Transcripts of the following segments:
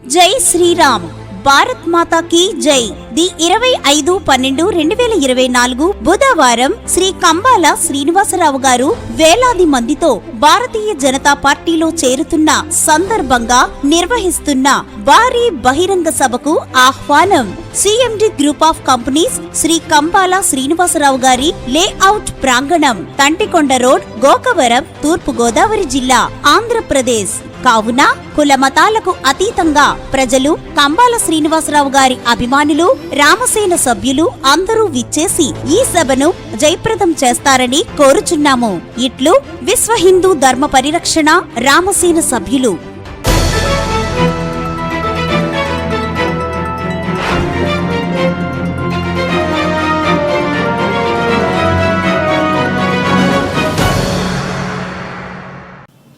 జై శ్రీరామ్, భారత్ మాతా కీ జై. ది 25/12/2024 బుధవారం శ్రీ కంబాల శ్రీనివాసరావు గారు వేలాది మందితో భారతీయ జనతా పార్టీలో చేరుతున్న సందర్భంగా నిర్వహిస్తున్న భారీ బహిరంగ సభకు ఆహ్వానం. CMD group of companies, Shri Kambala Srinivasarao గారి లేఅవుట్ ప్రాంగణం, తంటికొండ రోడ్, గోకవరం, తూర్పు గోదావరి జిల్లా, ఆంధ్రప్రదేశ్. కావున కుల మతాలకు అతీతంగా ప్రజలు, కంబాల శ్రీనివాసరావు గారి అభిమానులు, రామసేన సభ్యులు అందరూ విచ్చేసి ఈ సభను జయప్రదం చేస్తారని కోరుచున్నాము. ఇట్లు విశ్వ హిందూ ధర్మ పరిరక్షణ రామసేన సభ్యులు.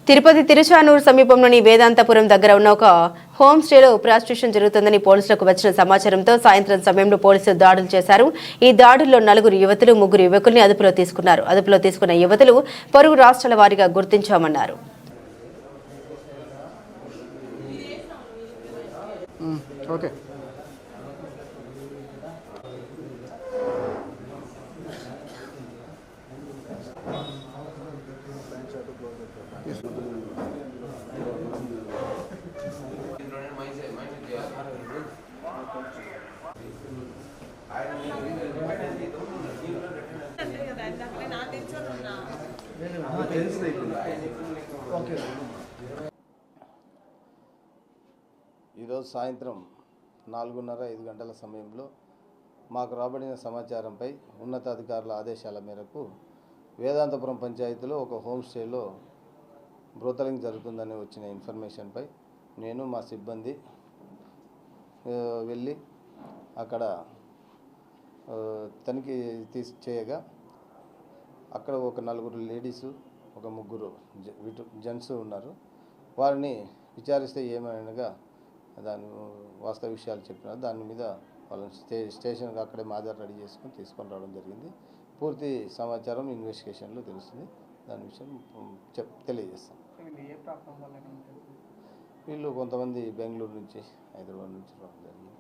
తిరుపతి తిరుచానూరు సమీపంలోని వేదాంతపురం దగ్గర ఉన్న ఒక హోమ్ స్టేలో ప్రాస్టిట్యూషన్ జరుగుతుందని పోలీసులకు వచ్చిన సమాచారంతో సాయంత్రం సమయంలో పోలీసులు దాడులు చేశారు. ఈ దాడుల్లో 4 యువతులు, 3 యువకుల్ని అదుపులో తీసుకున్నారు. అదుపులో తీసుకున్న యువతులు పొరుగు రాష్ట్రాల వారీగా గుర్తించామన్నారు. ఈరోజు సాయంత్రం 4:30-5 గంటల సమయంలో మాకు రాబడిన సమాచారంపై ఉన్నతాధికారుల ఆదేశాల మేరకు వేదాంతపురం పంచాయతీలో ఒక హోమ్ స్టేలో బ్రోతలింగ్ జరుగుతుందని వచ్చిన ఇన్ఫర్మేషన్పై నేను మా సిబ్బంది వెళ్ళి అక్కడ తనిఖీ చేయగా అక్కడ ఒక 4 లేడీసు, ఒక 3 జెంట్స్ ఉన్నారు. వారిని విచారిస్తే ఏమనగా దాని వాస్తవ విషయాలు చెప్పినారు. దాని మీద వాళ్ళని స్టేషన్కి అక్కడే మాదర్ రెడీ చేసుకొని తీసుకొని రావడం జరిగింది. పూర్తి సమాచారం ఇన్వెస్టిగేషన్లో తెలుస్తుంది. దాని విషయం తెలియజేస్తాం. వీళ్ళు కొంతమంది బెంగళూరు నుంచి, హైదరాబాద్ నుంచి రావడం జరిగింది.